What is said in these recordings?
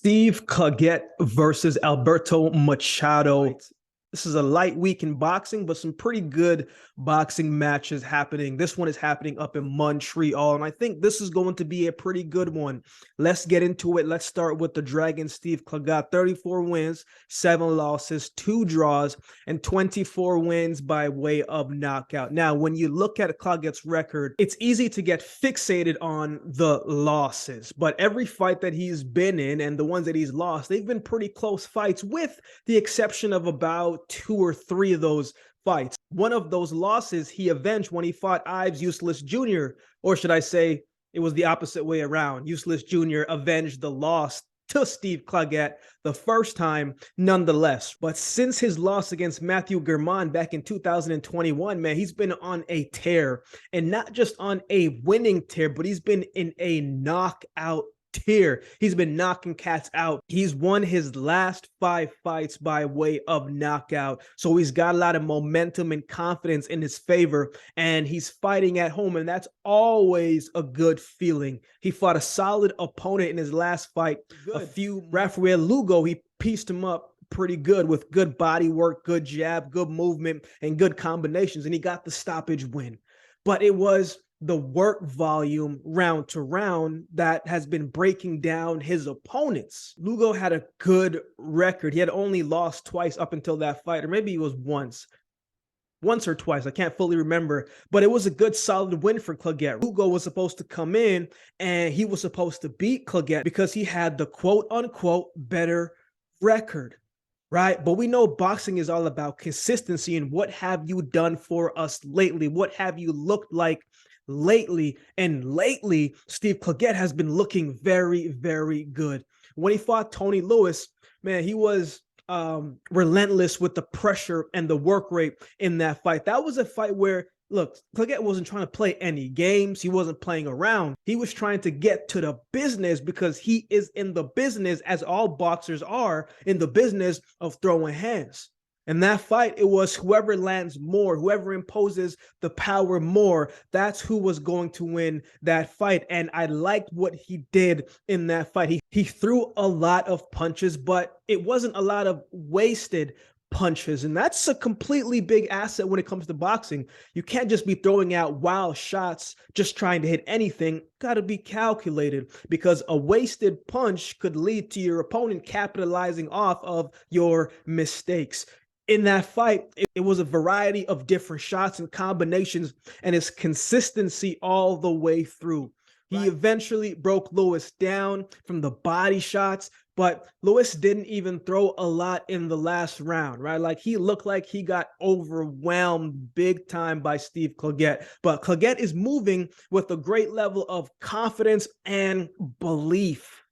Steve Claggett versus Alberto Machado. Right. This is a light week in boxing, but some pretty good boxing matches happening. This one is happening up in Montreal, and I think this is going to be a pretty good one. Let's get into it. Let's start with the Dragon Steve Claggett. 34 wins, 7 losses, 2 draws, and 24 wins by way of knockout. Now, when you look at Claggett's record, it's easy to get fixated on the losses, but every fight that he's been in and the ones that he's lost, they've been pretty close fights, with the exception of about 2 or 3 of those fights. One of those losses he avenged when he fought Ives Useless Jr., or should I say it was the opposite way around. Useless Jr. avenged the loss to Steve Claggett the first time nonetheless. But since his loss against Matthew German back in 2021, man, he's been on a tear, and not just on a winning tear, but he's been in a knockout tear. He's been knocking cats out. He's won his last 5 fights by way of knockout. So he's got a lot of momentum and confidence in his favor, and he's fighting at home, and that's always a good feeling. He fought a solid opponent in his last fight. Rafael Lugo, he pieced him up pretty good with good body work, good jab, good movement, and good combinations, and he got the stoppage win. But it was the work volume round to round that has been breaking down his opponents. Lugo had a good record. He had only lost twice up until that fight, or maybe it was once or twice. I can't fully remember, but it was a good solid win for Claggett. Lugo was supposed to come in and he was supposed to beat Claggett because he had the quote unquote better record. Right? But we know boxing is all about consistency, and what have you done for us lately? What have you looked like lately? And lately, Steve Claggett has been looking very, very good. When he fought Tony Lewis, man, he was relentless with the pressure and the work rate in that fight. That was a fight where, look, Claggett wasn't trying to play any games. He wasn't playing around. He was trying to get to the business, because he is in the business, as all boxers are, in the business of throwing hands. In that fight, it was whoever lands more, whoever imposes the power more, that's who was going to win that fight. And I liked what he did in that fight. He threw a lot of punches, but it wasn't a lot of wasted punches, and that's a completely big asset when it comes to boxing. You can't just be throwing out wild shots, just trying to hit anything. Got to be calculated, because a wasted punch could lead to your opponent capitalizing off of your mistakes. In that fight, it was a variety of different shots and combinations, and his consistency all the way through. He eventually broke Lewis down from the body shots, but Lewis didn't even throw a lot in the last round, right? Like, he looked like he got overwhelmed big time by Steve Claggett. But Claggett is moving with a great level of confidence and belief.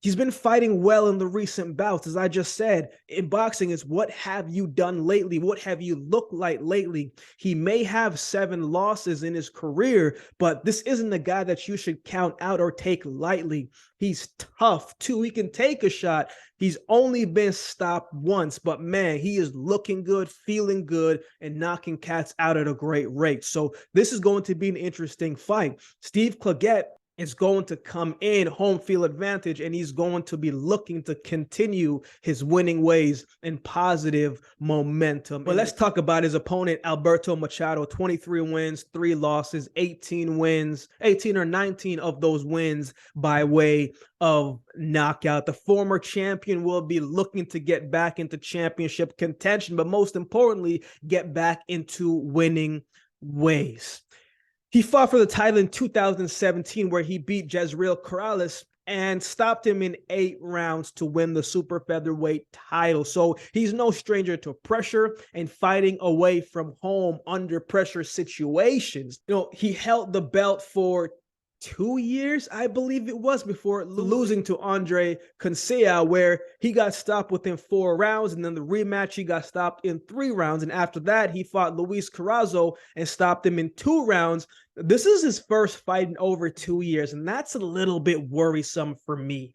He's been fighting well in the recent bouts. As I just said, in boxing, is what have you done lately? What have you looked like lately? He may have 7 losses in his career, but this isn't a guy that you should count out or take lightly. He's tough too. He can take a shot. He's only been stopped once, but man, he is looking good, feeling good, and knocking cats out at a great rate. So this is going to be an interesting fight. Steve Claggett is going to come in home field advantage, and he's going to be looking to continue his winning ways and positive momentum. But let's talk about his opponent, Alberto Machado. 23 wins, 3 losses, 18 wins, 18 or 19 of those wins by way of knockout. The former champion will be looking to get back into championship contention, but most importantly, get back into winning ways. He fought for the title in 2017, where he beat Jezreel Corrales and stopped him in 8 rounds to win the super featherweight title. So he's no stranger to pressure and fighting away from home under pressure situations. You know, he held the belt for 2 years, I believe it was, before losing to Andre Conceição, where he got stopped within 4 rounds, and then the rematch he got stopped in 3 rounds, and after that he fought Luis Carrazzo and stopped him in 2 rounds. This is his first fight in over 2 years, and that's a little bit worrisome for me.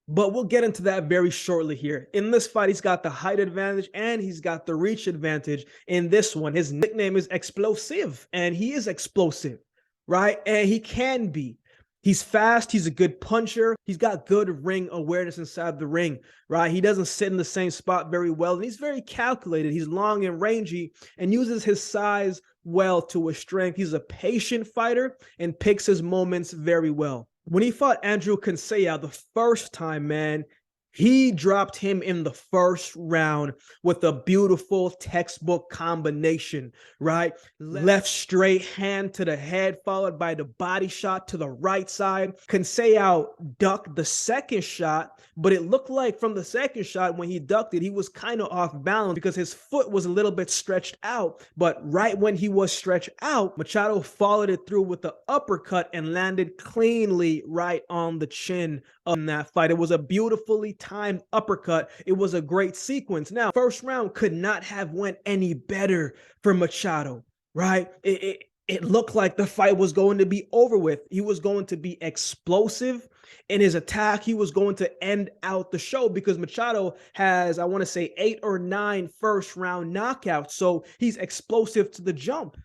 But we'll get into that very shortly here. In this fight, he's got the height advantage and he's got the reach advantage. In this one, his nickname is Explosive, and he is explosive, right? And he can be. He's fast. He's a good puncher. He's got good ring awareness inside the ring, right? He doesn't sit in the same spot very well, and he's very calculated. He's long and rangy and uses his size well to his strength. He's a patient fighter and picks his moments very well. When he fought Andrew Canseya the first time, man, he dropped him in the first round with a beautiful textbook combination, right? Left straight hand to the head, followed by the body shot to the right side. Canseya ducked the second shot, but it looked like from the second shot, when he ducked it, he was kind of off balance because his foot was a little bit stretched out. But right when he was stretched out, Machado followed it through with the uppercut and landed cleanly right on the chin in that fight. It was a beautifully timed uppercut. It was a great sequence. Now, first round could not have went any better for Machado, right? It looked like the fight was going to be over with. He was going to be explosive in his attack. He was going to end out the show because Machado has, I want to say, 8 or 9 first round knockouts. So he's explosive to the jump.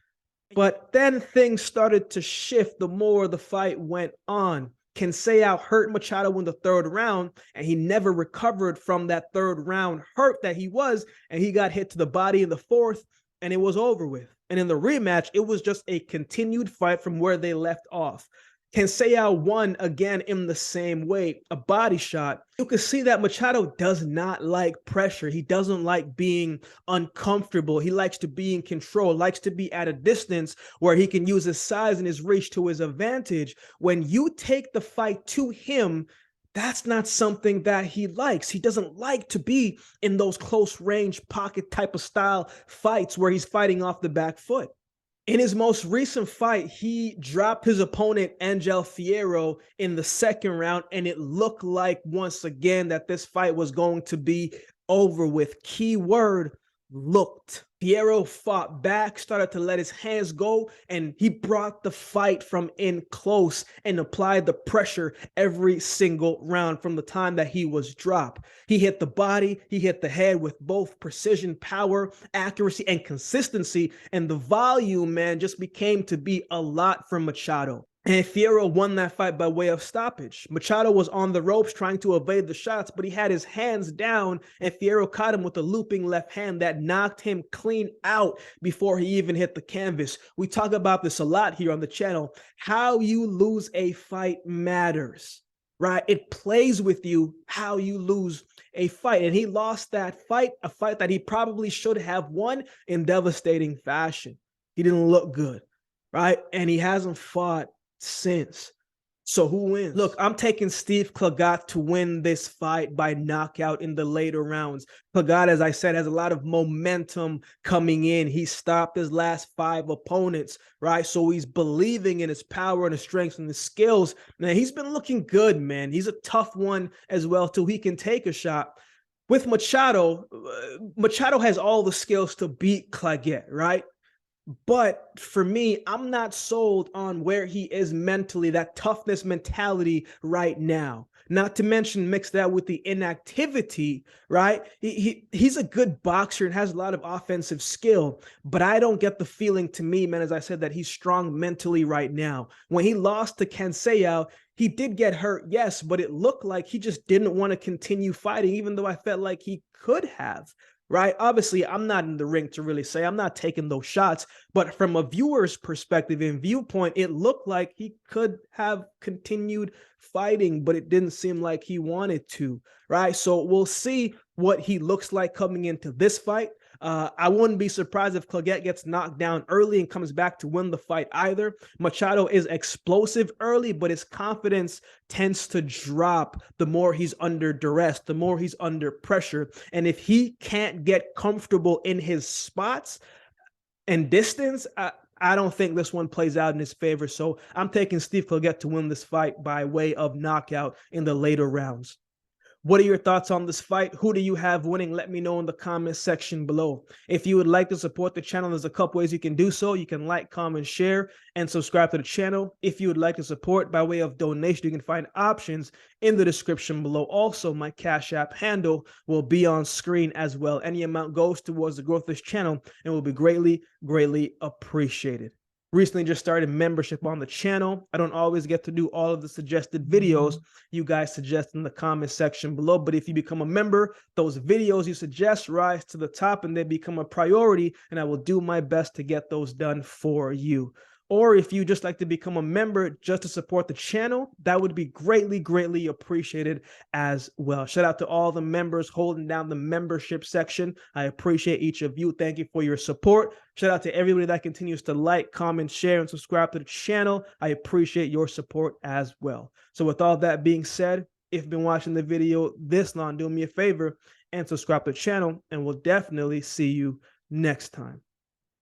But then things started to shift the more the fight went on. Canseya hurt Machado in the third round, and he never recovered from that third round hurt that he was, and he got hit to the body in the fourth, and it was over with. And in the rematch, it was just a continued fight from where they left off. Canseya won again in the same way, a body shot. You can see that Machado does not like pressure. He doesn't like being uncomfortable. He likes to be in control, likes to be at a distance where he can use his size and his reach to his advantage. When you take the fight to him, that's not something that he likes. He doesn't like to be in those close range pocket type of style fights where he's fighting off the back foot. In his most recent fight, he dropped his opponent, Angel Fierro, in the second round, and it looked like once again that this fight was going to be over with. Key word, looked. Fierro fought back, started to let his hands go, and he brought the fight from in close and applied the pressure every single round from the time that he was dropped. He hit the body, he hit the head with both precision, power, accuracy, and consistency, and the volume, man, just became to be a lot for Machado. And Fierro won that fight by way of stoppage. Machado was on the ropes trying to evade the shots, but he had his hands down, and Fierro caught him with a looping left hand that knocked him clean out before he even hit the canvas. We talk about this a lot here on the channel. How you lose a fight matters, right? It plays with you how you lose a fight. And he lost that fight, a fight that he probably should have won in devastating fashion. He didn't look good, right? And he hasn't fought since. So who wins? Look, I'm taking Steve Claggett to win this fight by knockout in the later rounds. Claggett, as I said, has a lot of momentum coming in. He stopped his last 5 opponents, right? So he's believing in his power and his strengths and his skills. Now, he's been looking good, man. He's a tough one as well, too. He can take a shot. With Machado, Machado has all the skills to beat Claggett, right? But for me, I'm not sold on where he is mentally, that toughness mentality right now. Not to mention mix that with the inactivity, right? He's a good boxer and has a lot of offensive skill, but I don't get the feeling to me, man, as I said, that he's strong mentally right now. When he lost to Canseya, he did get hurt, yes, but it looked like he just didn't want to continue fighting, even though I felt like he could have. Right? Obviously, I'm not in the ring to really say, I'm not taking those shots, but from a viewer's perspective and viewpoint, it looked like he could have continued fighting, but it didn't seem like he wanted to, right? So we'll see what he looks like coming into this fight. I wouldn't be surprised if Claggett gets knocked down early and comes back to win the fight either. Machado is explosive early, but his confidence tends to drop the more he's under duress, the more he's under pressure. And if he can't get comfortable in his spots and distance, I don't think this one plays out in his favor. So I'm taking Steve Claggett to win this fight by way of knockout in the later rounds. What are your thoughts on this fight? Who do you have winning? Let me know in the comment section below. If you would like to support the channel, there's a couple ways you can do so. You can like, comment, share, and subscribe to the channel. If you would like to support by way of donation, you can find options in the description below. Also, my Cash App handle will be on screen as well. Any amount goes towards the growth of this channel and will be greatly, greatly appreciated. recently just started membership on the channel. I don't always get to do all of the suggested videos you guys suggest in the comment section below, but if you become a member, those videos you suggest rise to the top and they become a priority, and I will do my best to get those done for you. Or if you just like to become a member just to support the channel, that would be greatly, greatly appreciated as well. Shout out to all the members holding down the membership section. I appreciate each of you. Thank you for your support. Shout out to everybody that continues to like, comment, share, and subscribe to the channel. I appreciate your support as well. So with all that being said, if you've been watching the video this long, do me a favor and subscribe to the channel, and we'll definitely see you next time.